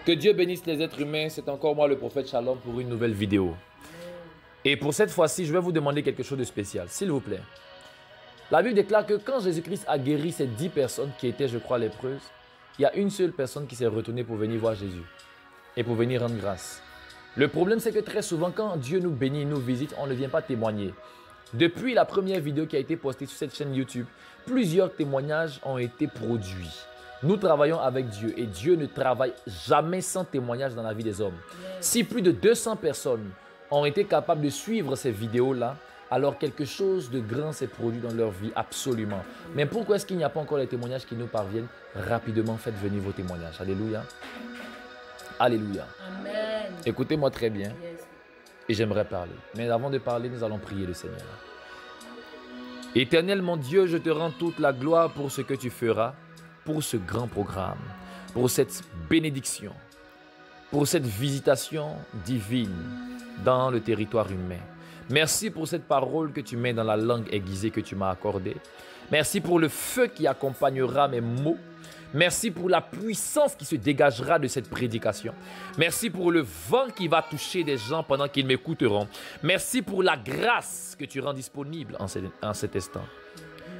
Que Dieu bénisse les êtres humains, c'est encore moi le prophète Shalom pour une nouvelle vidéo. Et pour cette fois-ci, je vais vous demander quelque chose de spécial, s'il vous plaît. La Bible déclare que quand Jésus-Christ a guéri ces 10 personnes qui étaient, je crois, lépreuses, il y a une seule personne qui s'est retournée pour venir voir Jésus et pour venir rendre grâce. Le problème, c'est que très souvent, quand Dieu nous bénit, nous visite, on ne vient pas témoigner. Depuis la première vidéo qui a été postée sur cette chaîne YouTube, plusieurs témoignages ont été produits. Nous travaillons avec Dieu et Dieu ne travaille jamais sans témoignage dans la vie des hommes. Si plus de 200 personnes ont été capables de suivre ces vidéos-là, alors quelque chose de grand s'est produit dans leur vie, absolument. Mais pourquoi est-ce qu'il n'y a pas encore les témoignages qui nous parviennent? Rapidement, faites venir vos témoignages. Alléluia. Alléluia. Amen. Écoutez-moi très bien et j'aimerais parler. Mais avant de parler, nous allons prier le Seigneur. Éternel mon Dieu, je te rends toute la gloire pour ce que tu feras, pour ce grand programme, pour cette bénédiction, pour cette visitation divine dans le territoire humain. Merci pour cette parole que tu mets dans la langue aiguisée que tu m'as accordée. Merci pour le feu qui accompagnera mes mots. Merci pour la puissance qui se dégagera de cette prédication. Merci pour le vent qui va toucher des gens pendant qu'ils m'écouteront. Merci pour la grâce que tu rends disponible en cet instant.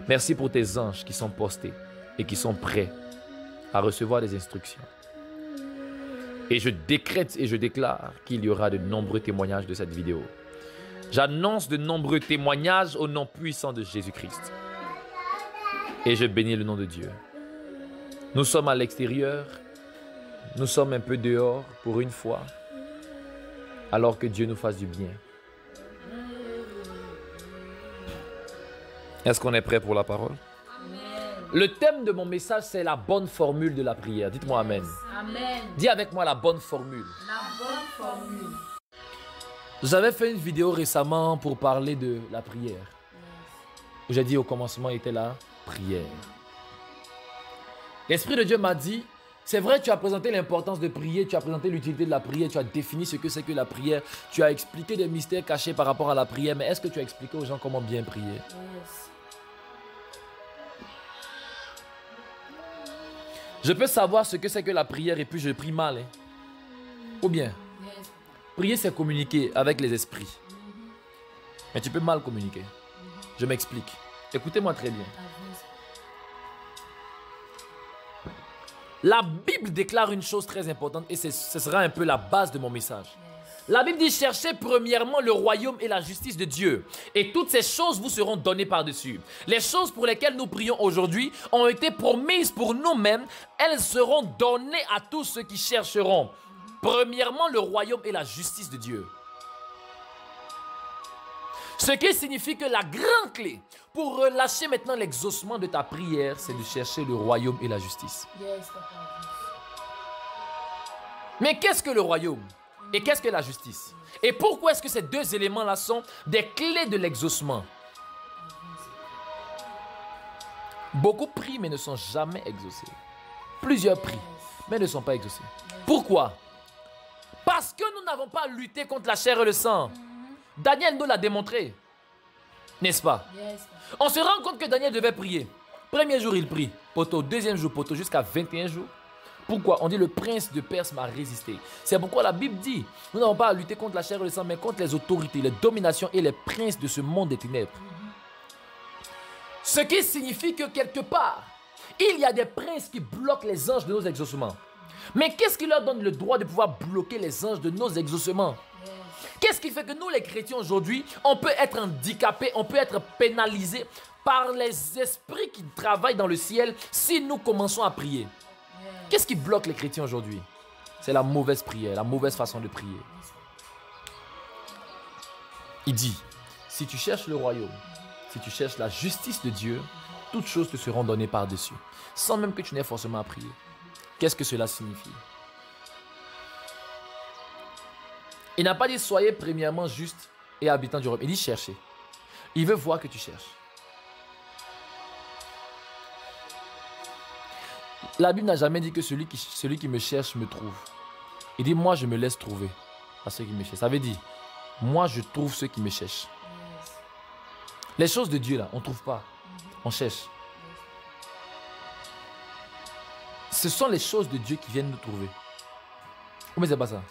Merci pour tes anges qui sont postés et qui sont prêts à recevoir des instructions. Et je décrète et je déclare qu'il y aura de nombreux témoignages de cette vidéo. J'annonce de nombreux témoignages au nom puissant de Jésus-Christ. Et je bénis le nom de Dieu. Nous sommes à l'extérieur, nous sommes un peu dehors pour une fois, alors que Dieu nous fasse du bien. Est-ce qu'on est prêt pour la parole? Amen. Le thème de mon message, c'est la bonne formule de la prière. Dites-moi Amen. Amen. Dis avec moi la bonne formule. La bonne formule. J'avais fait une vidéo récemment pour parler de la prière. Où j'ai dit au commencement était la prière. L'Esprit de Dieu m'a dit, c'est vrai, tu as présenté l'importance de prier, tu as présenté l'utilité de la prière, tu as défini ce que c'est que la prière, tu as expliqué des mystères cachés par rapport à la prière, mais est-ce que tu as expliqué aux gens comment bien prier? Yes. Je peux savoir ce que c'est que la prière et puis je prie mal. Ou bien, Yes. prier c'est communiquer avec les esprits. Mais tu peux mal communiquer. Je m'explique. Écoutez-moi très bien. La Bible déclare une chose très importante et ce sera un peu la base de mon message. La Bible dit cherchez premièrement le royaume et la justice de Dieu et toutes ces choses vous seront données par-dessus. Les choses pour lesquelles nous prions aujourd'hui ont été promises pour nous-mêmes. Elles seront données à tous ceux qui chercheront. Premièrement le royaume et la justice de Dieu. Ce qui signifie que la grande clé pour relâcher maintenant l'exaucement de ta prière, c'est de chercher le royaume et la justice. Yes, papa. Mais qu'est-ce que le royaume et qu'est-ce que la justice? Et pourquoi est-ce que ces deux éléments-là sont des clés de l'exaucement? Beaucoup prient mais ne sont jamais exaucés. Plusieurs prient mais ne sont pas exaucés. Pourquoi? Parce que nous n'avons pas lutté contre la chair et le sang. Daniel nous l'a démontré. N'est-ce pas? Yes. On se rend compte que Daniel devait prier. Premier jour, il prie. Poteau. Deuxième jour, poteau. Jusqu'à 21 jours. Pourquoi? On dit le prince de Perse m'a résisté. C'est pourquoi la Bible dit, nous n'avons pas à lutter contre la chair et le sang, mais contre les autorités, les dominations et les princes de ce monde des ténèbres. Ce qui signifie que quelque part, il y a des princes qui bloquent les anges de nos exaucements. Mais qu'est-ce qui leur donne le droit de pouvoir bloquer les anges de nos exaucements? Qu'est-ce qui fait que nous, les chrétiens, aujourd'hui, on peut être handicapés, on peut être pénalisés par les esprits qui travaillent dans le ciel si nous commençons à prier? Qu'est-ce qui bloque les chrétiens aujourd'hui? C'est la mauvaise prière, la mauvaise façon de prier. Il dit, si tu cherches le royaume, si tu cherches la justice de Dieu, toutes choses te seront données par-dessus, sans même que tu n'aies forcément à prier. Qu'est-ce que cela signifie? Il n'a pas dit soyez premièrement juste et habitant du royaume. Il dit cherchez. Il veut voir que tu cherches. La Bible n'a jamais dit que celui qui me cherche me trouve. Il dit moi je me laisse trouver à ceux qui me cherchent. Ça veut dire moi je trouve ceux qui me cherchent. Les choses de Dieu là, on ne trouve pas. On cherche. Ce sont les choses de Dieu qui viennent nous trouver. Mais c'est pas ça.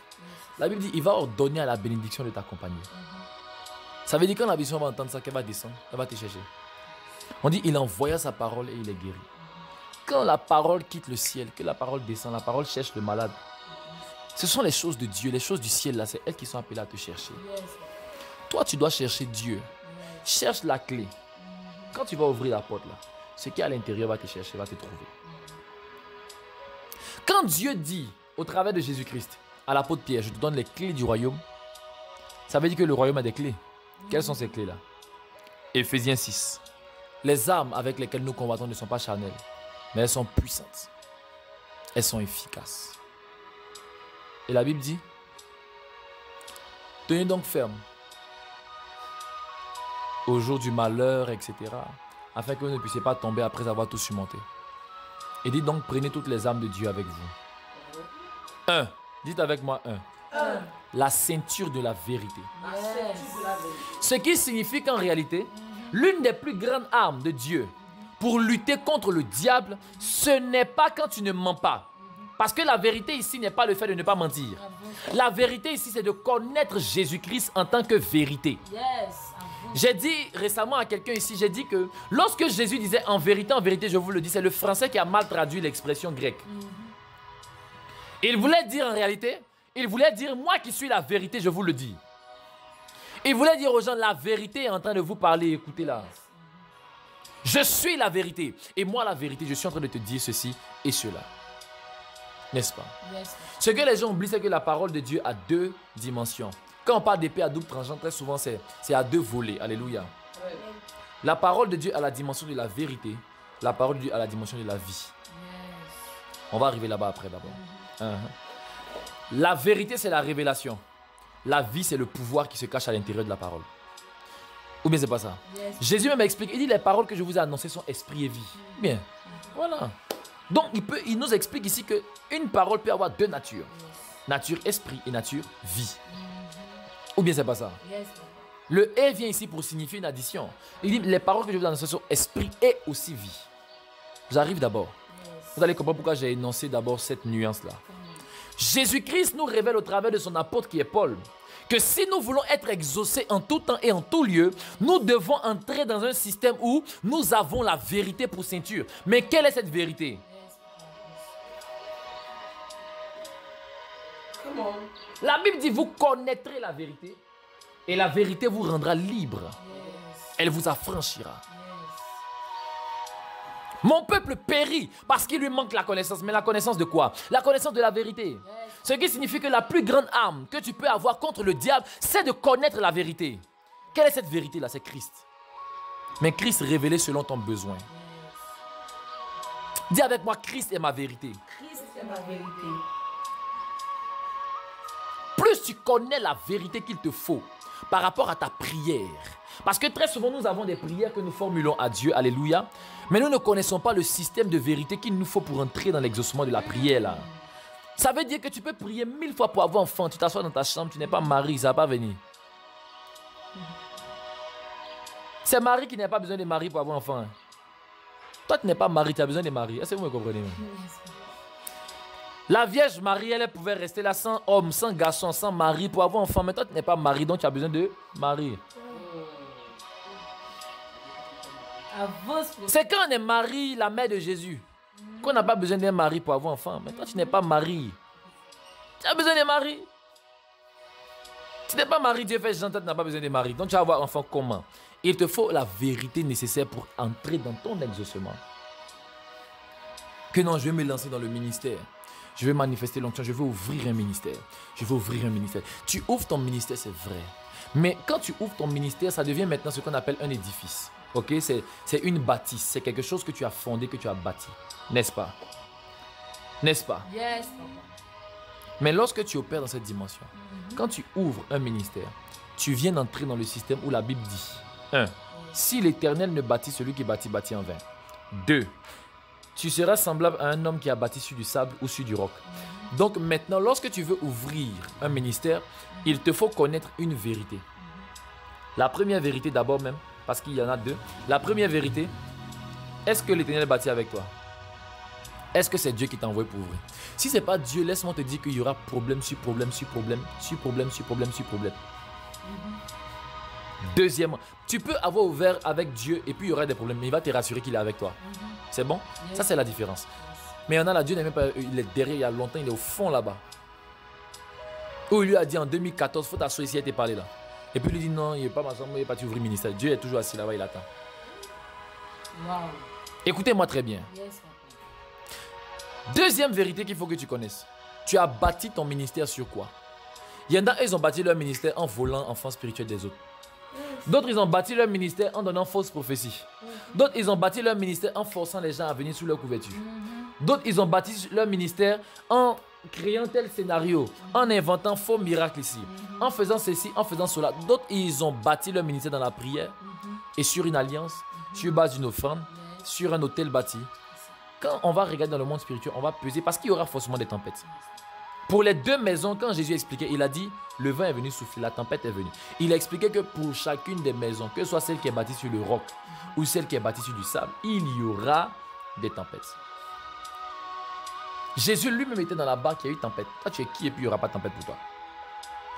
La Bible dit, il va ordonner à la bénédiction de t'accompagner. Ça veut dire quand la bénédiction va entendre ça, qu'elle va descendre, elle va te chercher. On dit, il envoya sa parole et il est guéri. Quand la parole quitte le ciel, que la parole descend, la parole cherche le malade. Ce sont les choses de Dieu, les choses du ciel là, c'est elles qui sont appelées à te chercher. Toi, tu dois chercher Dieu. Cherche la clé. Quand tu vas ouvrir la porte là, ce qui est à l'intérieur va te chercher, va te trouver. Quand Dieu dit, au travers de Jésus-Christ, à l'apôtre Pierre, je te donne les clés du royaume, ça veut dire que le royaume a des clés. Quelles sont ces clés-là? Éphésiens 6. Les armes avec lesquelles nous combattons ne sont pas charnelles, mais elles sont puissantes. Elles sont efficaces. Et la Bible dit, tenez donc ferme au jour du malheur, etc., afin que vous ne puissiez pas tomber après avoir tout surmonté. Et dites donc, prenez toutes les armes de Dieu avec vous. 1. Dites avec moi 1. La ceinture de la vérité. Ce qui signifie qu'en réalité, l'une des plus grandes armes de Dieu pour lutter contre le diable, ce n'est pas quand tu ne mens pas. Parce que la vérité ici n'est pas le fait de ne pas mentir. La vérité ici, c'est de connaître Jésus-Christ en tant que vérité. J'ai dit récemment à quelqu'un ici, j'ai dit que lorsque Jésus disait en vérité, je vous le dis, c'est le français qui a mal traduit l'expression grecque. Il voulait dire en réalité, il voulait dire moi qui suis la vérité, je vous le dis. Il voulait dire aux gens, la vérité est en train de vous parler, écoutez-la. Je suis la vérité. Et moi, la vérité, je suis en train de te dire ceci et cela. N'est-ce pas? Ce que les gens oublient, c'est que la parole de Dieu a deux dimensions. Quand on parle d'épée à double tranchant, très souvent, c'est à deux volets. Alléluia. La parole de Dieu a la dimension de la vérité. La parole de Dieu a la dimension de la vie. On va arriver là-bas après d'abord. La vérité, c'est la révélation. La vie, c'est le pouvoir qui se cache à l'intérieur de la parole. Ou bien c'est pas ça? Jésus même explique, il dit les paroles que je vous ai annoncées sont esprit et vie. Bien, voilà. Donc il nous explique ici qu'une parole peut avoir deux natures. Nature esprit et nature vie. Ou bien c'est pas ça? Le et vient ici pour signifier une addition. Il dit les paroles que je vous ai annoncées sont esprit et aussi vie. J'arrive d'abord. Vous allez comprendre pourquoi j'ai énoncé d'abord cette nuance-là. Jésus-Christ nous révèle au travers de son apôtre qui est Paul que si nous voulons être exaucés en tout temps et en tout lieu, nous devons entrer dans un système où nous avons la vérité pour ceinture. Mais quelle est cette vérité? La Bible dit, vous connaîtrez la vérité et la vérité vous rendra libre. Elle vous affranchira. Mon peuple périt parce qu'il lui manque la connaissance. Mais la connaissance de quoi? La connaissance de la vérité. Ce qui signifie que la plus grande arme que tu peux avoir contre le diable, c'est de connaître la vérité. Quelle est cette vérité-là? C'est Christ. Mais Christ révélé selon ton besoin. Dis avec moi, Christ est ma vérité. Christ est ma vérité. Plus tu connais la vérité qu'il te faut par rapport à ta prière. Parce que très souvent, nous avons des prières que nous formulons à Dieu, alléluia, mais nous ne connaissons pas le système de vérité qu'il nous faut pour entrer dans l'exaucement de la prière. Là. Ça veut dire que tu peux prier 1000 fois pour avoir enfant, tu t'assois dans ta chambre, tu n'es pas marié, ça ne va pas venir. C'est Marie qui n'a pas besoin de mari pour avoir enfant. Toi, tu n'es pas marié, tu as besoin de mari. Est-ce que vous me comprenez? La Vierge Marie, elle pouvait rester là sans homme, sans garçon, sans mari pour avoir enfant. Mais toi, tu n'es pas marié, donc tu as besoin de mari. C'est quand on est marié, la mère de Jésus, qu'on n'a pas besoin d'un mari pour avoir enfant. Mais toi, tu n'es pas marié. Tu as besoin de mari. Tu n'es pas marié, Dieu fait gentil, tu n'as pas besoin de mari. Donc tu vas avoir enfant comment? Il te faut la vérité nécessaire pour entrer dans ton exaucement. Que non, je vais me lancer dans le ministère. Je vais manifester l'onction, je vais ouvrir un ministère. Je vais ouvrir un ministère. Tu ouvres ton ministère, c'est vrai. Mais quand tu ouvres ton ministère, ça devient maintenant ce qu'on appelle un édifice. Ok, c'est une bâtisse. C'est quelque chose que tu as fondé, que tu as bâti. N'est-ce pas? N'est-ce pas? Yes. Mais lorsque tu opères dans cette dimension, quand tu ouvres un ministère, tu viens d'entrer dans le système où la Bible dit 1. Si l'Éternel ne bâtit, celui qui bâtit, bâtit en vain. 2. Tu seras semblable à un homme qui a bâti sur du sable ou sur du roc. Donc maintenant, lorsque tu veux ouvrir un ministère, il te faut connaître une vérité. La première vérité d'abord même, parce qu'il y en a deux. La première vérité, est-ce que l'Éternel bâtit avec toi? Est-ce que c'est Dieu qui t'a envoyé pour ouvrir? Si ce n'est pas Dieu, laisse-moi te dire qu'il y aura problème sur problème sur problème, sur problème sur problème sur problème. Deuxièmement, tu peux avoir ouvert avec Dieu et puis il y aura des problèmes, mais il va te rassurer qu'il est avec toi. C'est bon? Ça, c'est la différence. Mais il y en a là, Dieu n'est même pas, il est derrière, il y a longtemps, il est au fond là-bas. Où il lui a dit en 2014, il faut t'asseoir ici et te parler là. Et puis il lui dit non, il n'est pas ma chambre, il n'est pas ouvrir le ministère. Dieu est toujours assis là-bas, il attend. Wow. Écoutez-moi très bien. Yes, papa. Deuxième vérité qu'il faut que tu connaisses. Tu as bâti ton ministère sur quoi? Il y en a, ils ont bâti leur ministère en volant enfants spirituels des autres. D'autres, ils ont bâti leur ministère en donnant fausses prophéties. D'autres, ils ont bâti leur ministère en forçant les gens à venir sous leur couverture. D'autres, ils ont bâti leur ministère en créant tel scénario, en inventant faux miracles ici, en faisant ceci, en faisant cela. D'autres, ils ont bâti leur ministère dans la prière et sur une alliance, sur base d'une offrande, sur un hôtel bâti. Quand on va regarder dans le monde spirituel, on va peser parce qu'il y aura forcément des tempêtes. Pour les deux maisons, quand Jésus expliquait, il a dit, le vent est venu souffler, la tempête est venue. Il a expliqué que pour chacune des maisons, que ce soit celle qui est bâtie sur le roc ou celle qui est bâtie sur du sable, il y aura des tempêtes. Jésus lui-même était dans la barque, il y a eu tempête. Toi, tu es qui et puis il n'y aura pas de tempête pour toi?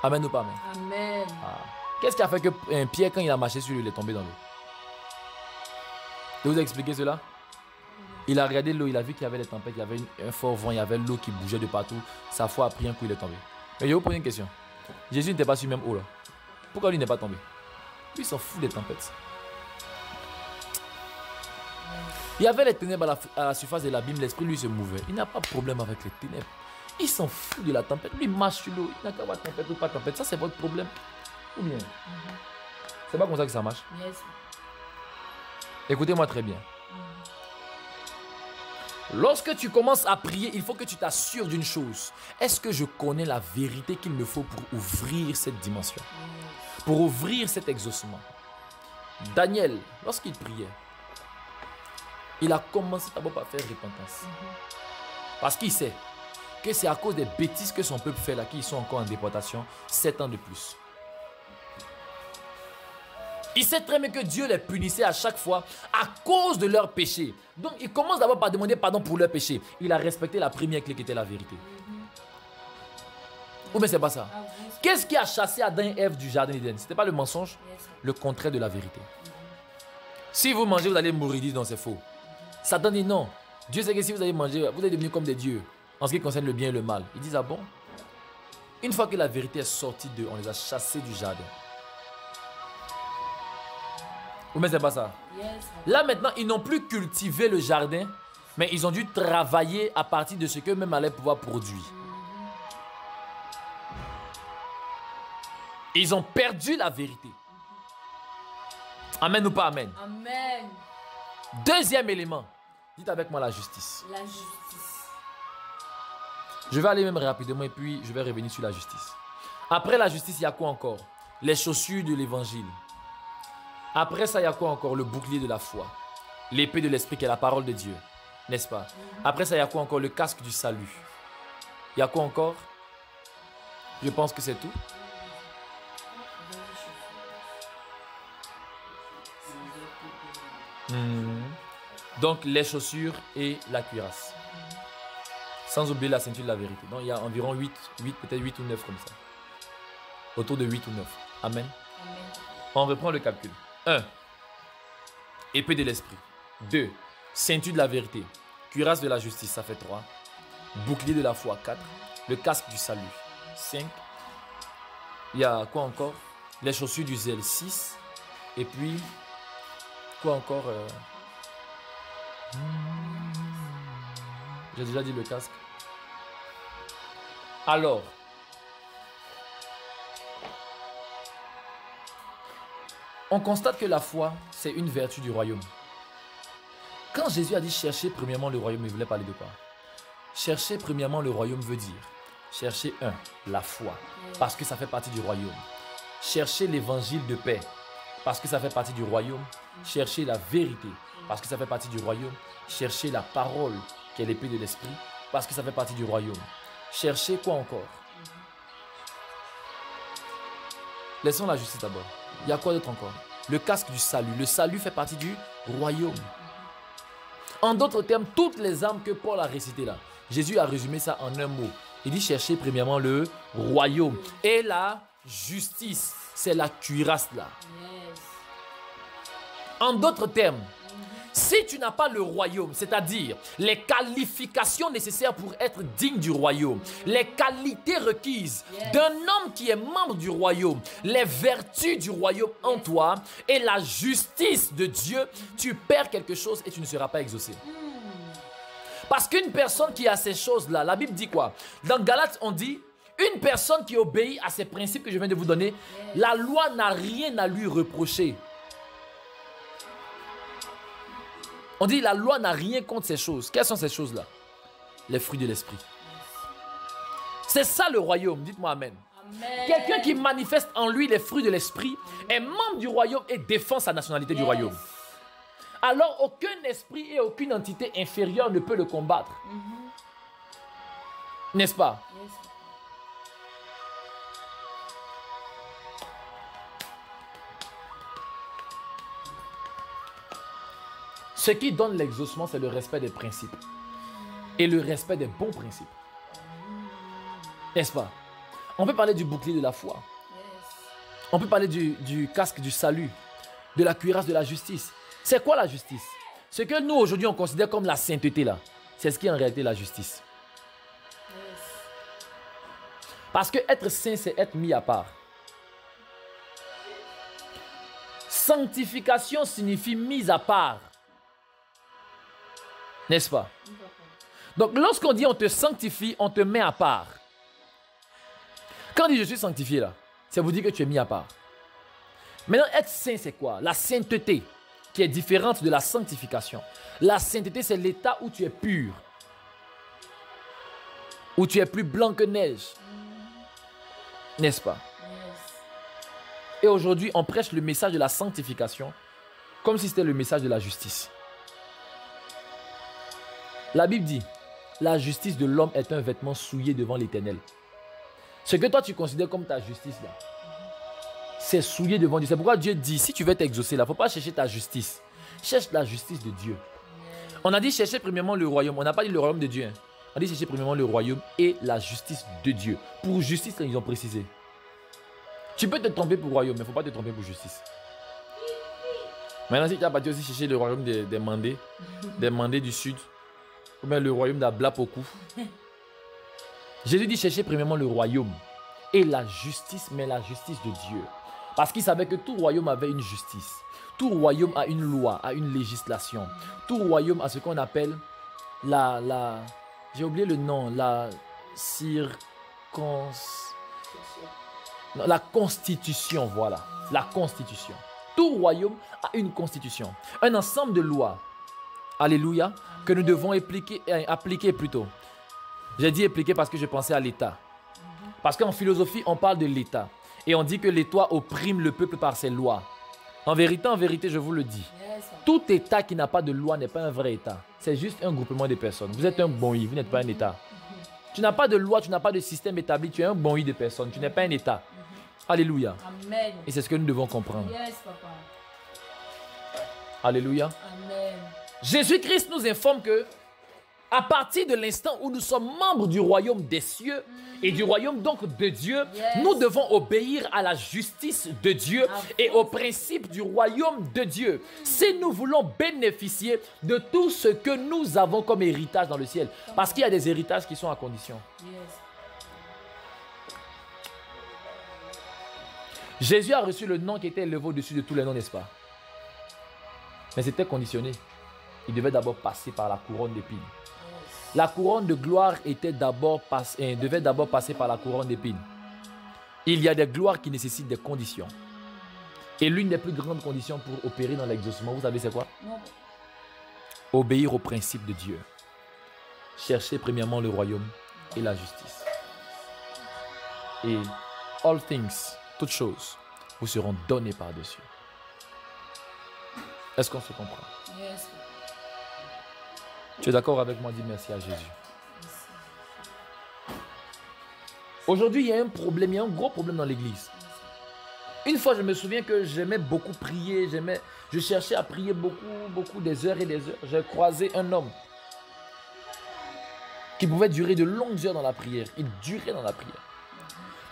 Amen ou pas amen? Amen. Ah. Qu'est-ce qui a fait que Pierre, quand il a marché sur lui, il est tombé dans l'eau? Je vous ai expliqué cela? Il a regardé l'eau, il a vu qu'il y avait des tempêtes, il y avait un fort vent, il y avait l'eau qui bougeait de partout. Sa foi a pris un coup, il est tombé. Mais je vais vous poser une question. Jésus n'était pas sur même eau là. Pourquoi lui n'est pas tombé? Lui, il s'en fout des tempêtes. Il y avait les ténèbres à la surface de l'abîme, l'esprit lui se mouvait. Il n'a pas de problème avec les ténèbres. Il s'en fout de la tempête. Lui, il marche sur l'eau. Il n'a qu'à avoir tempête ou pas tempête. Ça, c'est votre problème. Ou bien? C'est pas comme ça que ça marche. Yes. Écoutez-moi très bien. Lorsque tu commences à prier, il faut que tu t'assures d'une chose. Est-ce que je connais la vérité qu'il me faut pour ouvrir cette dimension? Pour ouvrir cet exaucement? Daniel, lorsqu'il priait, il a commencé d'abord par faire repentance. Parce qu'il sait que c'est à cause des bêtises que son peuple fait là qu'ils sont encore en déportation 7 ans de plus. Il sait très bien que Dieu les punissait à chaque fois à cause de leurs péchés. Donc il commence d'abord par demander pardon pour leurs péchés. Il a respecté la première clé qui était la vérité. Ou bien c'est pas ça? Qu'est-ce qui a chassé Adam et Ève du jardin d'Éden? Ce n'était pas le mensonge? Le contraire de la vérité. Si vous mangez, vous allez mourir. Il dit non, c'est faux. Satan dit non. Dieu sait que si vous allez manger, vous allez devenir comme des dieux en ce qui concerne le bien et le mal. Ils disent ah bon? Une fois que la vérité est sortie d'eux, on les a chassés du jardin. Ou mais c'est pas ça? Là maintenant, ils n'ont plus cultivé le jardin, mais ils ont dû travailler à partir de ce qu'eux-mêmes allaient pouvoir produire. Ils ont perdu la vérité. Amen ou pas amen? Amen. Deuxième élément, dites avec moi la justice. La justice. Je vais aller même rapidement et puis je vais revenir sur la justice. Après la justice, il y a quoi encore? Les chaussures de l'évangile. Après ça, il y a quoi encore? Le bouclier de la foi. L'épée de l'esprit qui est la parole de Dieu. N'est-ce pas? Après ça, il y a quoi encore? Le casque du salut. Il y a quoi encore? Je pense que c'est tout. Donc les chaussures et la cuirasse. Sans oublier la ceinture de la vérité. Donc il y a environ 8 peut-être 8 ou 9 comme ça. Autour de 8 ou 9. Amen. Amen. On reprend le calcul. 1. Épée de l'esprit. 2. Ceinture de la vérité. Cuirasse de la justice, ça fait 3. Bouclier de la foi, 4. Le casque du salut, 5. Il y a quoi encore? Les chaussures du zèle, 6. Et puis, quoi encore? J'ai déjà dit le casque. Alors, on constate que la foi, c'est une vertu du royaume. Quand Jésus a dit chercher premièrement le royaume, il voulait parler de quoi? Chercher premièrement le royaume veut dire chercher la foi, parce que ça fait partie du royaume. Chercher l'évangile de paix, parce que ça fait partie du royaume. Chercher la vérité, parce que ça fait partie du royaume. Chercher la parole, qui est l'épée de l'esprit, parce que ça fait partie du royaume. Chercher quoi encore? Laissons la justice d'abord. Il y a quoi d'autre encore? Le casque du salut. Le salut fait partie du royaume. En d'autres termes, toutes les âmes que Paul a récitées là, Jésus a résumé ça en un mot. Il dit chercher premièrement le royaume et la justice. C'est la cuirasse là. Yes. En d'autres termes, si tu n'as pas le royaume, c'est-à-dire les qualifications nécessaires pour être digne du royaume, les qualités requises d'un homme qui est membre du royaume, les vertus du royaume en toi et la justice de Dieu, tu perds quelque chose et tu ne seras pas exaucé. Parce qu'une personne qui a ces choses-là, la Bible dit quoi? Dans Galates, on dit, une personne qui obéit à ces principes que je viens de vous donner, la loi n'a rien à lui reprocher. On dit la loi n'a rien contre ces choses. Quelles sont ces choses-là? Les fruits de l'esprit. C'est ça le royaume. Dites-moi amen. Amen. Quelqu'un qui manifeste en lui les fruits de l'esprit est membre du royaume et défend sa nationalité du royaume. Alors aucun esprit et aucune entité inférieure ne peut le combattre. N'est-ce pas? Yes. Ce qui donne l'exaucement, c'est le respect des principes. Et le respect des bons principes. N'est-ce pas? On peut parler du bouclier de la foi. Yes. On peut parler du casque du salut, de la cuirasse de la justice. C'est quoi la justice? Ce que nous aujourd'hui on considère comme la sainteté là, c'est ce qui est en réalité la justice. Yes. Parce que être saint, c'est être mis à part. Sanctification signifie mise à part. N'est-ce pas? Donc lorsqu'on dit on te sanctifie, on te met à part. Quand on dit je suis sanctifié là, ça vous dit que tu es mis à part. Maintenant, être saint, c'est quoi? La sainteté, qui est différente de la sanctification. La sainteté, c'est l'état où tu es pur. Où tu es plus blanc que neige. N'est-ce pas? Yes. Et aujourd'hui, on prêche le message de la sanctification comme si c'était le message de la justice. La Bible dit, la justice de l'homme est un vêtement souillé devant l'Éternel. Ce que toi tu considères comme ta justice là, c'est souillé devant Dieu. C'est pourquoi Dieu dit, si tu veux t'exaucer là, il ne faut pas chercher ta justice. Cherche la justice de Dieu. On a dit chercher premièrement le royaume. On n'a pas dit le royaume de Dieu. Hein. On a dit chercher premièrement le royaume et la justice de Dieu. Pour justice, ils ont précisé. Tu peux te tromper pour royaume, mais il ne faut pas te tromper pour justice. Maintenant, si tu as parti aussi chercher le royaume des Mandés du sud, ou bien le royaume d'Ablapoku. Jésus dit chercher premièrement le royaume et la justice, mais la justice de Dieu. Parce qu'il savait que tout royaume avait une justice. Tout royaume a une loi, a une législation. Tout royaume a ce qu'on appelle j'ai oublié le nom, la constitution, voilà. La constitution. Tout royaume a une constitution. Un ensemble de lois. Alléluia. Que nous devons appliquer plutôt. J'ai dit appliquer parce que je pensais à l'État. Parce qu'en philosophie, on parle de l'État. Et on dit que l'État opprime le peuple par ses lois. En vérité, je vous le dis. Yes. Tout État qui n'a pas de loi n'est pas un vrai État. C'est juste un groupement de personnes. Vous êtes un bon-i, vous n'êtes pas un État. Tu n'as pas de loi, tu n'as pas de système établi, tu es un bon-i de personnes. Tu n'es pas un État. Alléluia. Amen. Et c'est ce que nous devons comprendre. Yes, papa. Alléluia. Amen. Jésus-Christ nous informe que à partir de l'instant où nous sommes membres du royaume des cieux et du royaume donc de Dieu, nous devons obéir à la justice de Dieu et aux principes du royaume de Dieu. Si nous voulons bénéficier de tout ce que nous avons comme héritage dans le ciel, parce qu'il y a des héritages qui sont à condition. Yes. Jésus a reçu le nom qui était élevé au-dessus de tous les noms, n'est-ce pas? Mais c'était conditionné. Il devait d'abord passer par la couronne d'épines. La couronne de gloire devait d'abord passer par la couronne d'épines. Il y a des gloires qui nécessitent des conditions. Et l'une des plus grandes conditions pour opérer dans l'exaucement, vous savez c'est quoi? Non. Obéir aux principes de Dieu. Chercher premièrement le royaume et la justice. Et all things, toutes choses, vous seront données par-dessus. Est-ce qu'on se comprend? Yes. Tu es d'accord avec moi? Dis merci à Jésus. Aujourd'hui, il y a un problème, il y a un gros problème dans l'église. Une fois, je me souviens que j'aimais beaucoup prier. Je cherchais à prier beaucoup, des heures et des heures. J'ai croisé un homme qui pouvait durer de longues heures dans la prière. Il durait dans la prière.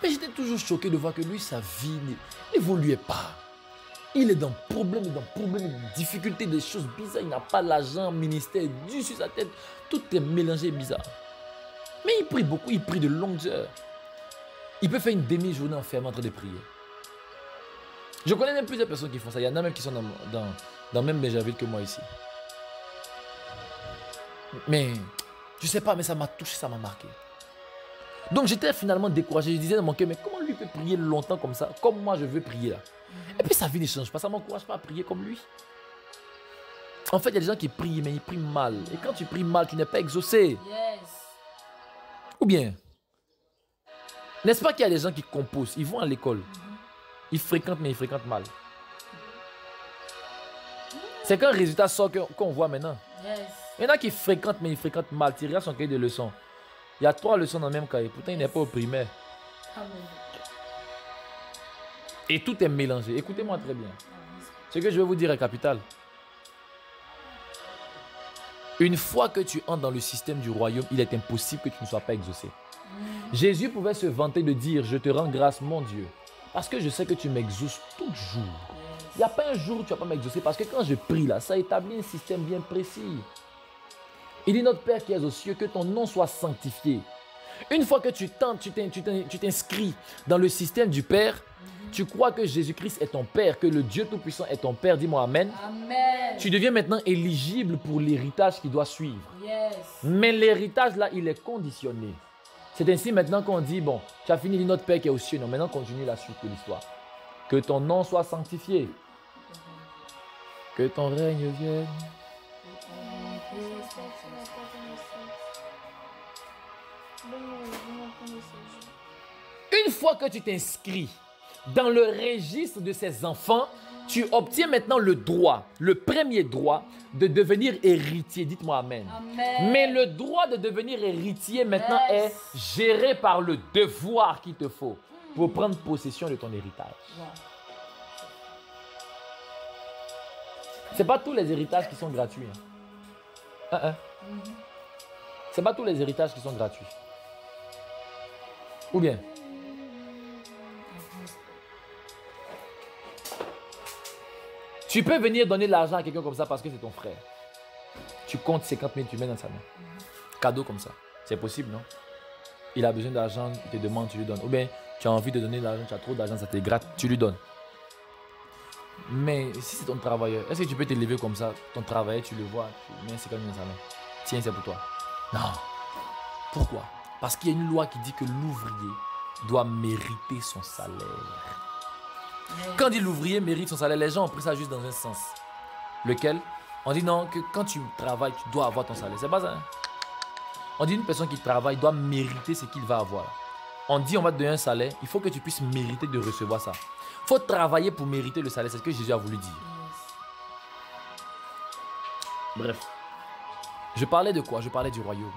Mais j'étais toujours choqué de voir que lui, sa vie n'évoluait pas. Il est dans problème, difficultés, des choses bizarres. Il n'a pas l'argent, ministère dû sur sa tête. Tout est mélangé bizarre. Mais il prie beaucoup, il prie de longues heures. Il peut faire une demi-journée enfermée en train de prier. Je connais même plusieurs personnes qui font ça. Il y en a même qui sont dans même Béjaville que moi ici. Mais, je ne sais pas, mais ça m'a touché, ça m'a marqué. Donc j'étais finalement découragé. Je disais dans mon cœur, mais comment lui peut prier longtemps comme ça, comme moi je veux prier là. Et puis sa vie ne change pas, ça ne m'encourage pas à prier comme lui. En fait, il y a des gens qui prient, mais ils prient mal. Et quand tu pries mal, tu n'es pas exaucé. Yes. Ou bien, n'est-ce pas qu'il y a des gens qui composent, ils vont à l'école, ils fréquentent, mais ils fréquentent mal. C'est qu'un résultat sort qu'on voit maintenant. Yes. Il y en a qui fréquentent, mais ils fréquentent mal. Tu regardes son cahier de leçons. Il y a 3 leçons dans le même cahier. Pourtant, il n'est pas au primaire. Amen. Et tout est mélangé. Écoutez-moi très bien. Ce que je vais vous dire est capital. Une fois que tu entres dans le système du royaume, il est impossible que tu ne sois pas exaucé. Jésus pouvait se vanter de dire, je te rends grâce, mon Dieu, parce que je sais que tu m'exauces toujours. Il n'y a pas un jour où tu ne vas pas m'exaucer, parce que quand je prie là, ça établit un système bien précis. Il dit, notre Père qui es aux cieux, que ton nom soit sanctifié. Une fois que tu t'inscris dans le système du Père, tu crois que Jésus-Christ est ton Père, que le Dieu Tout-Puissant est ton Père, dis-moi Amen. Amen. Tu deviens maintenant éligible pour l'héritage qui doit suivre. Yes. Mais l'héritage là, il est conditionné. C'est ainsi maintenant qu'on dit, bon, tu as fini, dit notre Père qui est aux cieux. Non, maintenant continue la suite de l'histoire. Que ton nom soit sanctifié. Que ton règne vienne. Une fois que tu t'inscris dans le registre de ces enfants, tu obtiens maintenant le droit, le premier droit de devenir héritier. Dites-moi Amen. Amen. Mais le droit de devenir héritier maintenant Yes. est géré par le devoir qu'il te faut pour prendre possession de ton héritage. Wow. Ce n'est pas tous les héritages qui sont gratuits. Ce n'est pas tous les héritages qui sont gratuits. Ou bien, tu peux venir donner de l'argent à quelqu'un comme ça parce que c'est ton frère. Tu comptes 50 000, tu mets dans sa main. Cadeau comme ça. C'est possible, non? Il a besoin d'argent, il te demande, tu lui donnes. Ou bien, tu as envie de donner de l'argent, tu as trop d'argent, ça te gratte, tu lui donnes. Mais si c'est ton travailleur, est-ce que tu peux te lever comme ça, ton travailleur, tu le vois, tu mets 50 000 dans sa main. Tiens, c'est pour toi. Non. Pourquoi? Parce qu'il y a une loi qui dit que l'ouvrier doit mériter son salaire. Quand on dit l'ouvrier mérite son salaire, les gens ont pris ça juste dans un sens. Lequel? On dit non, que quand tu travailles, tu dois avoir ton salaire. C'est pas ça. Hein? On dit une personne qui travaille doit mériter ce qu'il va avoir. On dit on va te donner un salaire, il faut que tu puisses mériter de recevoir ça. Il faut travailler pour mériter le salaire, c'est ce que Jésus a voulu dire. Bref. Je parlais de quoi? Je parlais du royaume.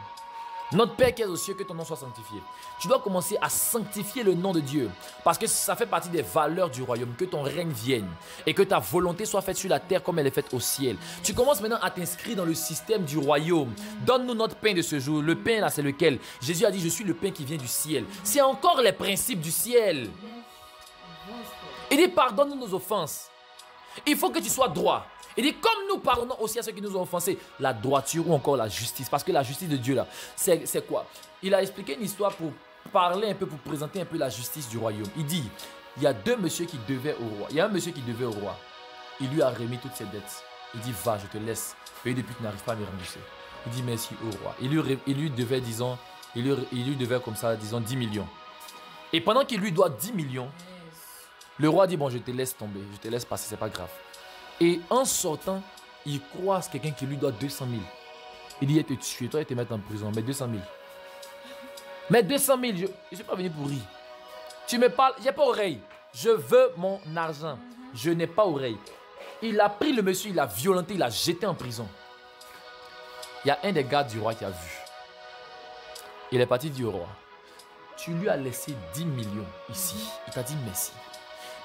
Notre Père qui est aux cieux, que ton nom soit sanctifié. Tu dois commencer à sanctifier le nom de Dieu. Parce que ça fait partie des valeurs du royaume. Que ton règne vienne. Et que ta volonté soit faite sur la terre comme elle est faite au ciel. Tu commences maintenant à t'inscrire dans le système du royaume. Donne-nous notre pain de ce jour. Le pain là, c'est lequel? Jésus a dit, je suis le pain qui vient du ciel. C'est encore les principes du ciel. Il dit, pardonne-nous nos offenses. Il faut que tu sois droit. Il dit, comme nous pardonnons aussi à ceux qui nous ont offensés, la droiture ou encore la justice. Parce que la justice de Dieu, là, c'est quoi? Il a expliqué une histoire pour parler un peu, pour présenter un peu la justice du royaume. Il dit, il y a deux messieurs qui devaient au roi. Il y a un monsieur qui devait au roi. Il lui a remis toutes ses dettes. Il dit, va, je te laisse. Et depuis, tu n'arrives pas à me rembourser. Il dit, merci au roi. Il lui devait, disons, il lui devait comme ça, disons, 10 millions. Et pendant qu'il lui doit 10 millions, le roi dit, bon, je te laisse tomber, je te laisse passer, c'est pas grave. Et en sortant, il croise quelqu'un qui lui doit 200 000. Il dit, il te tuer, toi, il te mettre en prison, mais 200 000. Mais 200 000, je ne suis pas venu pour rire. Tu me parles, j'ai pas oreille. Je veux mon argent. Je n'ai pas oreille. Il a pris le monsieur, il l'a violenté, il l'a jeté en prison. Il y a un des gardes du roi qui a vu. Il est parti dire au roi, tu lui as laissé 10 millions ici. Il t'a dit merci.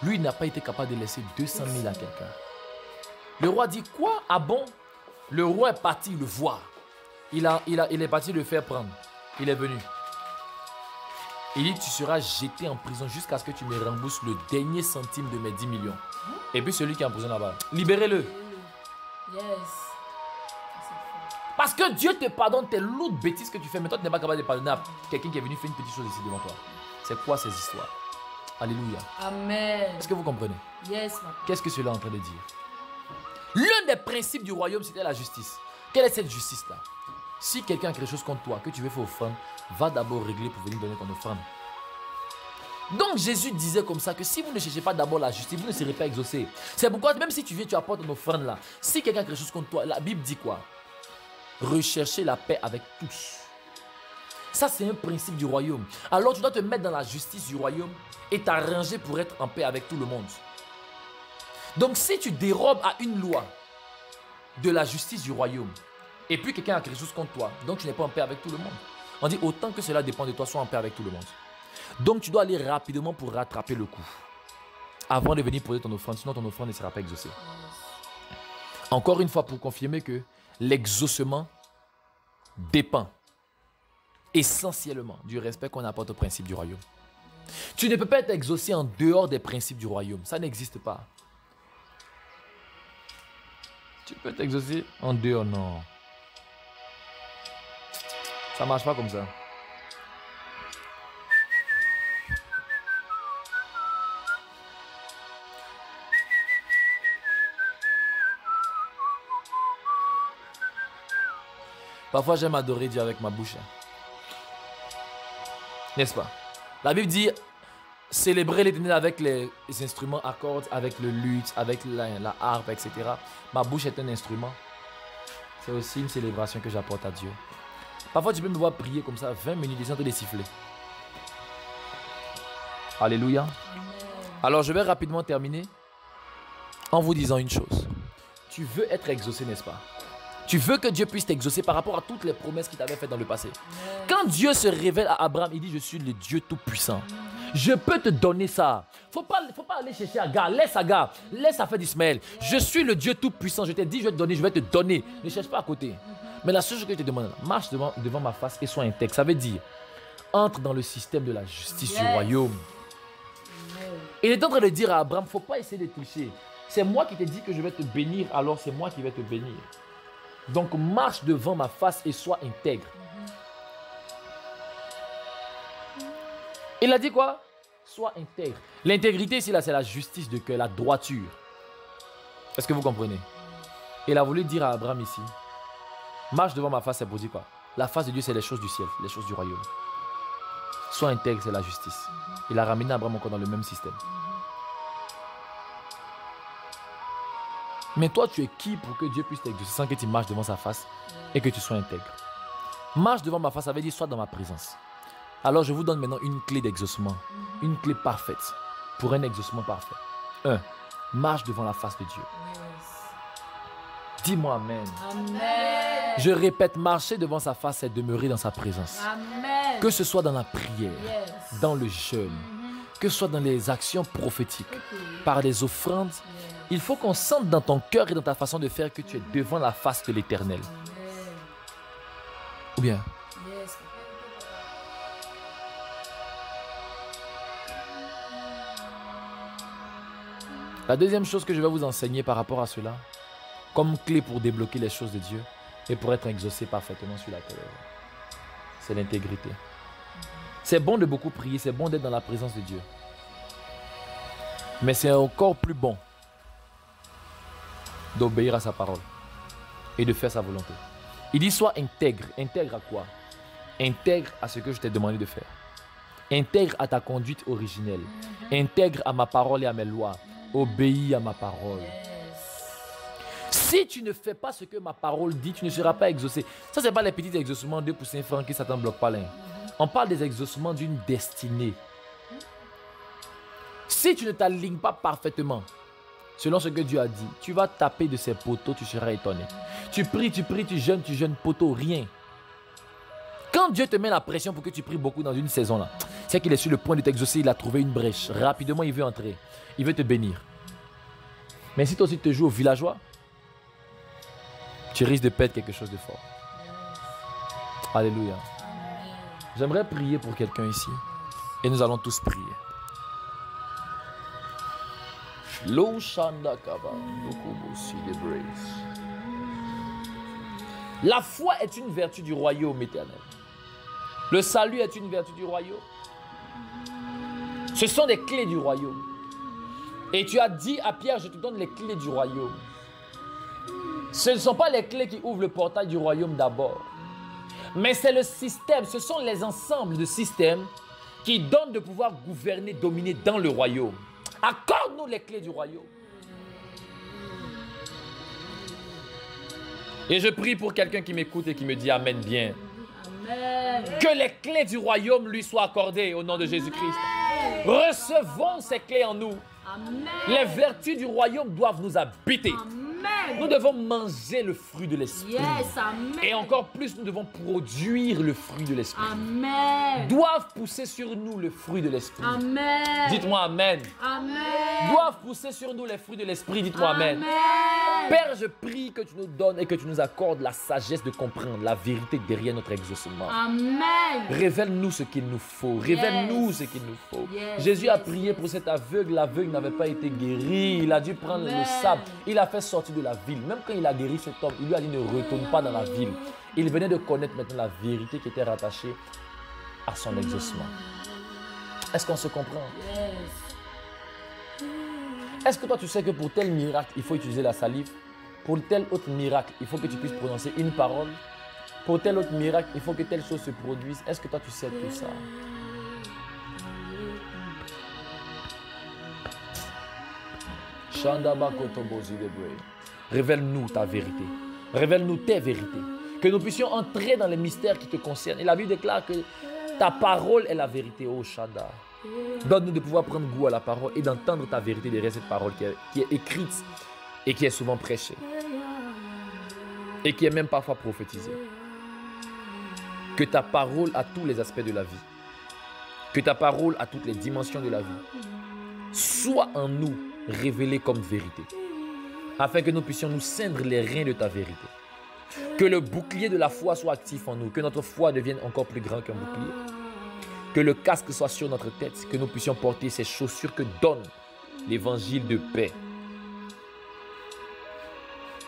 Lui, il n'a pas été capable de laisser 200 000 à quelqu'un. Le roi dit, quoi? Ah bon? Le roi est parti le voir. Il est parti le faire prendre. Il est venu. Il dit, tu seras jeté en prison jusqu'à ce que tu me rembourses le dernier centime de mes 10 millions. Et puis celui qui est en prison là-bas, libérez-le. Yes. Parce que Dieu te pardonne tes lourdes bêtises que tu fais, mais toi tu n'es pas capable de pardonner à quelqu'un qui est venu faire une petite chose ici devant toi. C'est quoi ces histoires? Alléluia. Amen. Est-ce que vous comprenez? Yes, papa. Qu'est-ce que cela est en train de dire? L'un des principes du royaume, c'était la justice. Quelle est cette justice-là? Si quelqu'un a quelque chose contre toi, que tu veux faire offrande, va d'abord régler pour venir donner ton offrande. Donc Jésus disait comme ça que si vous ne cherchez pas d'abord la justice, vous ne serez pas exaucé. C'est pourquoi même si tu viens, tu apportes une offrande là. Si quelqu'un a quelque chose contre toi, la Bible dit quoi? Rechercher la paix avec tous. Ça c'est un principe du royaume. Alors tu dois te mettre dans la justice du royaume et t'arranger pour être en paix avec tout le monde. Donc si tu dérobes à une loi de la justice du royaume et puis quelqu'un a quelque chose contre toi, donc tu n'es pas en paix avec tout le monde. On dit autant que cela dépend de toi, sois en paix avec tout le monde. Donc tu dois aller rapidement pour rattraper le coup avant de venir poser ton offrande, sinon ton offrande ne sera pas exaucée. Encore une fois pour confirmer que l'exaucement dépend essentiellement du respect qu'on apporte au principe du royaume. Tu ne peux pas être exaucé en dehors des principes du royaume, ça n'existe pas. Tu peux t'exaucer en dehors, non. Ça ne marche pas comme ça. Parfois, j'aime adorer Dieu avec ma bouche. N'est-ce pas? La Bible dit, célébrer l'Éternel avec les instruments à cordes, avec le luth, avec la harpe, etc. Ma bouche est un instrument. C'est aussi une célébration que j'apporte à Dieu. Parfois, tu peux me voir prier comme ça, 20 minutes, sans te les siffler. Alléluia. Amen. Alors, je vais rapidement terminer en vous disant une chose. Tu veux être exaucé, n'est-ce pas? Tu veux que Dieu puisse t'exaucer par rapport à toutes les promesses qu'il t'avait faites dans le passé. Amen. Quand Dieu se révèle à Abraham, il dit, je suis le Dieu Tout-Puissant. Je peux te donner ça. Faut pas aller chercher Agar. Laisse Agar. Laisse affaire d'Ismaël. Je suis le Dieu Tout-Puissant. Je t'ai dit, je vais te donner, je vais te donner. Ne cherche pas à côté. Mais la seule chose que je te demande, marche devant ma face et sois intègre. Ça veut dire, entre dans le système de la justice du royaume. Il est en train de dire à Abraham, faut pas essayer de tricher. C'est moi qui t'ai dit que je vais te bénir, alors c'est moi qui vais te bénir. Donc marche devant ma face et sois intègre. Il a dit quoi? Sois intègre. L'intégrité ici, là, c'est la justice de cœur, la droiture. Est-ce que vous comprenez? Il a voulu dire à Abraham ici, marche devant ma face, c'est pour dire quoi? La face de Dieu, c'est les choses du ciel, les choses du royaume. Sois intègre, c'est la justice. Il a ramené Abraham encore dans le même système. Mais toi, tu es qui pour que Dieu puisse t'exaucer sans que tu marches devant sa face et que tu sois intègre? Marche devant ma face, ça veut dire sois dans ma présence. Alors, je vous donne maintenant une clé d'exaucement, une clé parfaite pour un exaucement parfait. 1. Marche devant la face de Dieu. Dis-moi Amen. Amen. Je répète, marcher devant sa face, c'est demeurer dans sa présence. Amen. Que ce soit dans la prière, Yes. dans le jeûne, que ce soit dans les actions prophétiques, par les offrandes, il faut qu'on sente dans ton cœur et dans ta façon de faire que tu es devant la face de l'Éternel. Amen. Ou bien, Yes. la deuxième chose que je vais vous enseigner par rapport à cela, comme clé pour débloquer les choses de Dieu et pour être exaucé parfaitement sur la terre, c'est l'intégrité. C'est bon de beaucoup prier, c'est bon d'être dans la présence de Dieu. Mais c'est encore plus bon d'obéir à sa parole et de faire sa volonté. Il dit sois intègre. Intègre à quoi? Intègre à ce que je t'ai demandé de faire. Intègre à ta conduite originelle. Intègre à ma parole et à mes lois. Obéis à ma parole. Si tu ne fais pas ce que ma parole dit, tu ne seras pas exaucé. Ça, ce n'est pas les petits exaucements 2 pour 5 francs qui Satan ne bloque pas là. On parle des exaucements d'une destinée. Si tu ne t'alignes pas parfaitement selon ce que Dieu a dit, tu vas taper de ces poteaux, tu seras étonné. Tu pries, tu jeûnes, poteau, rien. Quand Dieu te met la pression pour que tu pries beaucoup dans une saison là, C'est qu'il est sur le point de t'exaucer, il a trouvé une brèche. Rapidement, il veut entrer. Il veut te bénir. Mais si toi aussi tu te joues au villageois, tu risques de perdre quelque chose de fort. Alléluia. J'aimerais prier pour quelqu'un ici. Et nous allons tous prier. La foi est une vertu du royaume éternel. Le salut est une vertu du royaume. Ce sont des clés du royaume. Et tu as dit à Pierre, je te donne les clés du royaume. Ce ne sont pas les clés qui ouvrent le portail du royaume d'abord. Mais c'est le système, ce sont les ensembles de systèmes qui donnent de pouvoir gouverner, dominer dans le royaume. Accorde-nous les clés du royaume. Et je prie pour quelqu'un qui m'écoute et qui me dit Amen bien. Amen. Que les clés du royaume lui soient accordées au nom de Jésus-Christ. Recevons ces clés en nous. Amen. Les vertus du royaume doivent nous habiter. Amen. Nous devons manger le fruit de l'esprit. Yes, amen. Et encore plus, nous devons produire le fruit de l'esprit. Amen. Doivent pousser sur nous le fruit de l'esprit. Amen. Dites-moi Amen. Amen. Doivent pousser sur nous les fruits de l'esprit. Dites-moi Amen. Père, je prie que tu nous donnes et que tu nous accordes la sagesse de comprendre la vérité derrière notre exaucement. Amen. Révèle-nous ce qu'il nous faut. Révèle-nous ce qu'il nous faut. Yes, Jésus a yes, prié pour cet aveugle. L'aveugle n'avait pas été guéri. Il a dû prendre le sable. Il a fait sortir de la ville. Même quand il a guéri cet homme, il lui a dit ne retourne pas dans la ville. Il venait de connaître maintenant la vérité qui était rattachée à son exaucement. Est-ce qu'on se comprend? Yes. Est-ce que toi tu sais que pour tel miracle, il faut utiliser la salive? Pour tel autre miracle, il faut que tu puisses prononcer une parole? Pour tel autre miracle, il faut que telle chose se produise. Est-ce que toi tu sais tout ça? Révèle-nous ta vérité. Révèle-nous tes vérités. Que nous puissions entrer dans les mystères qui te concernent. Et la Bible déclare que ta parole est la vérité, oh Shaddai. Donne-nous de pouvoir prendre goût à la parole et d'entendre ta vérité derrière cette parole qui est écrite et qui est souvent prêchée. Et qui est même parfois prophétisée. Que ta parole a tous les aspects de la vie. Que ta parole a toutes les dimensions de la vie. Soit en nous révélée comme vérité. Afin que nous puissions nous ceindre les reins de ta vérité. Que le bouclier de la foi soit actif en nous. Que notre foi devienne encore plus grand qu'un bouclier. Que le casque soit sur notre tête. Que nous puissions porter ces chaussures que donne l'évangile de paix.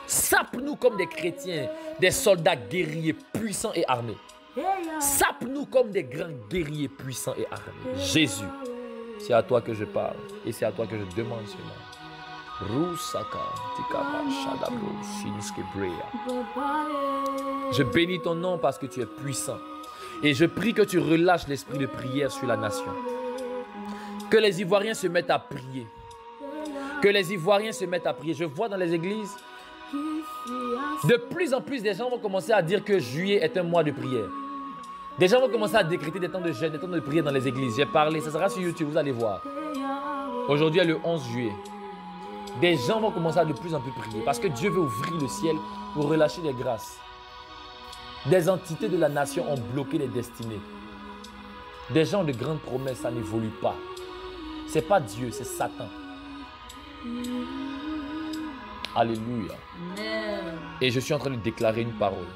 Sape-nous comme des chrétiens, des soldats guerriers puissants et armés. Sape-nous comme des grands guerriers puissants et armés. Jésus, c'est à toi que je parle et c'est à toi que je demande cela. Je bénis ton nom parce que tu es puissant. Et je prie que tu relâches l'esprit de prière sur la nation. Que les Ivoiriens se mettent à prier. Que les Ivoiriens se mettent à prier. Je vois dans les églises, de plus en plus, des gens vont commencer à dire que juillet est un mois de prière. Des gens vont commencer à décréter des temps de jeûne, des temps de prière dans les églises. J'ai parlé, ça sera sur YouTube, vous allez voir. Aujourd'hui est le 11 juillet. Des gens vont commencer à de plus en plus prier parce que Dieu veut ouvrir le ciel pour relâcher des grâces. Des entités de la nation ont bloqué les destinées. Des gens de grandes promesses, ça n'évolue pas. Ce n'est pas Dieu, c'est Satan. Alléluia. Et je suis en train de déclarer une parole.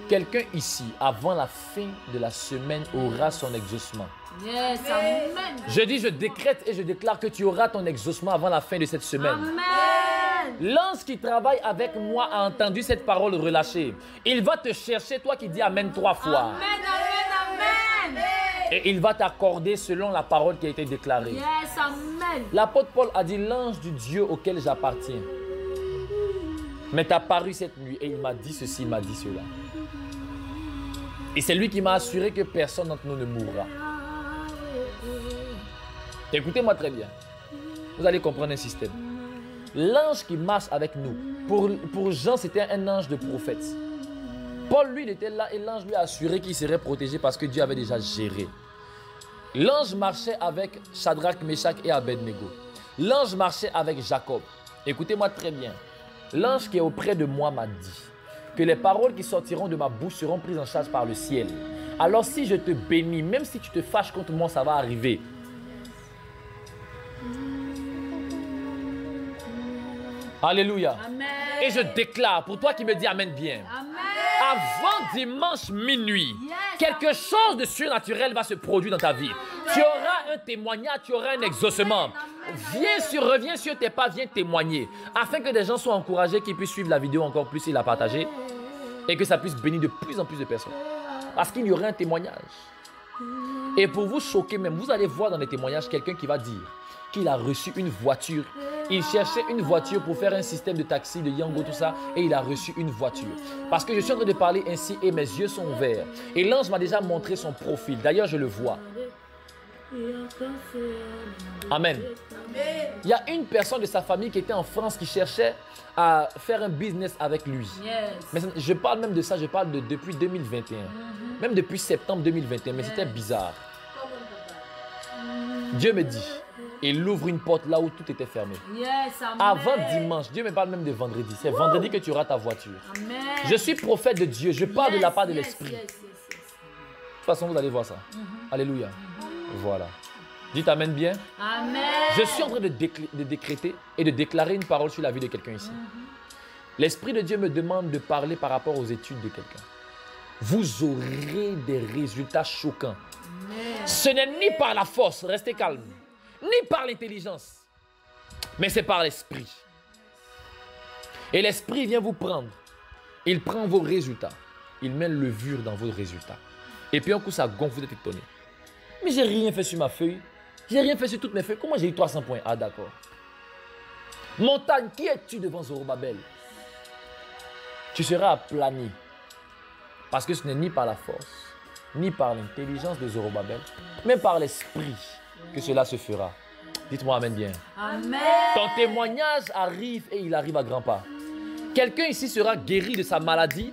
Quelqu'un ici, avant la fin de la semaine, aura son exaucement. Yes, amen. Je dis, je décrète et je déclare que tu auras ton exaucement avant la fin de cette semaine. Amen. L'ange qui travaille avec moi a entendu cette parole relâchée. Il va te chercher, toi qui dis Amen 3 fois. Amen, amen, amen. Et il va t'accorder selon la parole qui a été déclarée. Yes, amen. L'apôtre Paul a dit, l'ange du Dieu auquel j'appartiens m'est apparu cette nuit et il m'a dit ceci, il m'a dit cela. Et c'est lui qui m'a assuré que personne d'entre nous ne mourra. Écoutez-moi très bien. Vous allez comprendre un système. L'ange qui marche avec nous, pour Jean, c'était un ange de prophète. Paul, lui, il était là et l'ange lui a assuré qu'il serait protégé parce que Dieu avait déjà géré. L'ange marchait avec Shadrach, Meshach et Abednego. L'ange marchait avec Jacob. Écoutez-moi très bien. L'ange qui est auprès de moi m'a dit que les paroles qui sortiront de ma bouche seront prises en charge par le ciel. Alors si je te bénis, même si tu te fâches contre moi, ça va arriver. Alléluia. Amen. Et je déclare, pour toi qui me dis Amen bien, Amen. avant dimanche minuit, Yes. quelque chose de surnaturel va se produire dans ta vie. Tu auras un témoignage, tu auras un exaucement. Reviens sur tes pas, viens témoigner, afin que des gens soient encouragés, qu'ils puissent suivre la vidéo encore plus et la partager, et que ça puisse bénir de plus en plus de personnes. Parce qu'il y aura un témoignage. Et pour vous choquer même, vous allez voir dans les témoignages quelqu'un qui va dire qu'il a reçu une voiture. Il cherchait une voiture pour faire un système de taxi, de Yango, tout ça, et il a reçu une voiture. Parce que je suis en train de parler ainsi et mes yeux sont ouverts. Et l'ange m'a déjà montré son profil. D'ailleurs, je le vois. Amen. Il y a une personne de sa famille qui était en France qui cherchait à faire un business avec lui. Yes. Mais je parle même de ça, je parle depuis 2021. Même depuis septembre 2021, mais c'était bizarre. Dieu me dit, il ouvre une porte là où tout était fermé. Yes, amen. Avant dimanche, Dieu me parle même de vendredi. C'est vendredi que tu auras ta voiture. Amen. Je suis prophète de Dieu, je parle de la part de Yes, l'Esprit. yes, yes, yes. De toute façon, vous allez voir ça. Alléluia. Voilà. Dites Amen bien. Amen. Je suis en train de décréter et de déclarer une parole sur la vie de quelqu'un ici. L'Esprit de Dieu me demande de parler par rapport aux études de quelqu'un. Vous aurez des résultats choquants. Amen. Ce n'est ni par la force, restez calme, ni par l'intelligence, mais c'est par l'Esprit. Et l'Esprit vient vous prendre. Il prend vos résultats. Il met levure dans vos résultats. Et puis un coup, ça gonfle, vous êtes étonné. Mais j'ai rien fait sur ma feuille. J'ai rien fait sur toutes mes feuilles. Comment j'ai eu 300 points? Ah d'accord. Montagne, qui es-tu devant Zorobabel? Tu seras aplani. Parce que ce n'est ni par la force, ni par l'intelligence de Zorobabel, mais par l'Esprit que cela se fera. Dites-moi Amen bien. Amen. Ton témoignage arrive et il arrive à grands pas. Quelqu'un ici sera guéri de sa maladie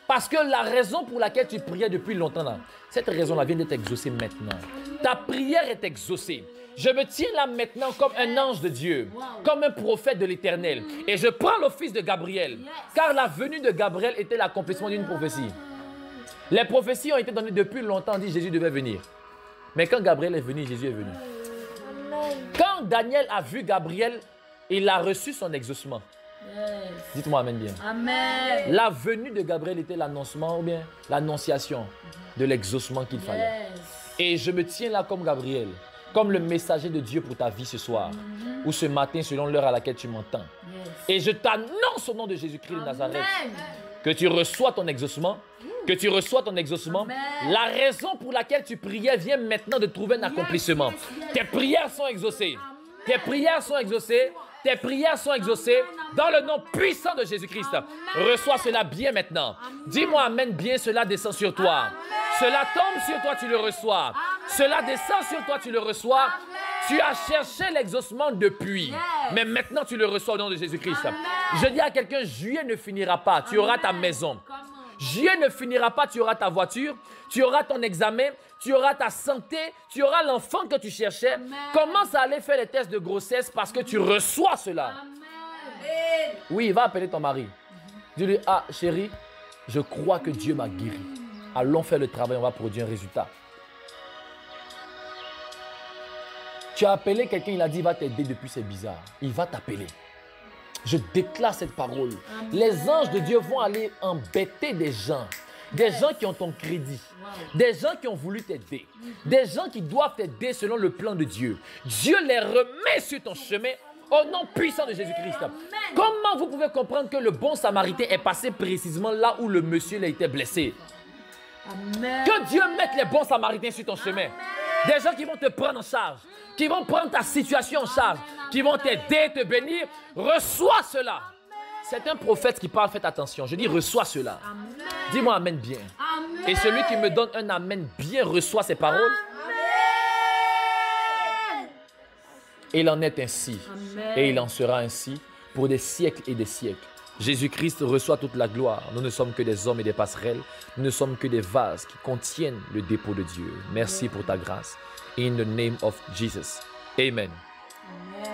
parce que la raison pour laquelle tu priais depuis longtemps, là, cette raison-là vient d'être exaucée maintenant. Ta prière est exaucée. Je me tiens là maintenant comme un ange de Dieu, comme un prophète de l'Éternel. Et je prends l'office de Gabriel, car la venue de Gabriel était l'accomplissement d'une prophétie. Les prophéties ont été données depuis longtemps, on dit Jésus devait venir. Mais quand Gabriel est venu, Jésus est venu. Quand Daniel a vu Gabriel, il a reçu son exaucement. Yes. Dites-moi Amen bien. Amen. La venue de Gabriel était l'annoncement ou bien l'annonciation de l'exaucement qu'il fallait. Yes. Et je me tiens là comme Gabriel, comme le messager de Dieu pour ta vie ce soir, ou ce matin selon l'heure à laquelle tu m'entends. Yes. Et je t'annonce au nom de Jésus-Christ de Nazareth Amen. que tu reçois ton exaucement, que tu reçois ton exaucement. Amen. La raison pour laquelle tu priais vient maintenant de trouver un accomplissement. yes, yes. Tes prières sont exaucées. Tes prières sont exaucées. Tes prières sont exaucées dans le nom puissant de Jésus-Christ. Reçois cela bien maintenant. Dis-moi Amen bien, cela descend sur toi. Cela tombe sur toi, tu le reçois. Cela descend sur toi, tu le reçois. Tu as cherché l'exaucement depuis, mais maintenant tu le reçois au nom de Jésus-Christ. Je dis à quelqu'un, juillet ne finira pas, tu auras ta maison. Juillet ne finira pas, tu auras ta voiture, tu auras ton examen, tu auras ta santé, tu auras l'enfant que tu cherchais. Commence à aller faire les tests de grossesse parce que tu reçois cela. Amen. Oui, va appeler ton mari. Dis-lui, ah chérie, je crois que Dieu m'a guéri. Allons faire le travail, on va produire un résultat. Tu as appelé quelqu'un, il a dit, il va t'aider depuis, c'est bizarre. Il va t'appeler. Je déclare cette parole. Les anges de Dieu vont aller embêter des gens qui ont ton crédit, des gens qui ont voulu t'aider, des gens qui doivent t'aider selon le plan de Dieu. Dieu les remet sur ton chemin au nom puissant de Jésus-Christ. Comment vous pouvez comprendre que le bon samaritain est passé précisément là où le monsieur a été blessé? Amen. Que Dieu mette les bons samaritains sur ton chemin. Des gens qui vont te prendre en charge, qui vont prendre ta situation en charge, qui vont t'aider, te bénir. Reçois cela. C'est un prophète qui parle, faites attention. Je dis reçois cela. Amen. Dis-moi Amen bien. Amen. Et celui qui me donne un Amen bien reçoit ces paroles. Amen. Et il en est ainsi. Amen. Et il en sera ainsi pour des siècles et des siècles. Jésus-Christ reçoit toute la gloire. Nous ne sommes que des hommes et des passerelles. Nous ne sommes que des vases qui contiennent le dépôt de Dieu. Merci pour ta grâce. In the name of Jesus. Amen. Amen.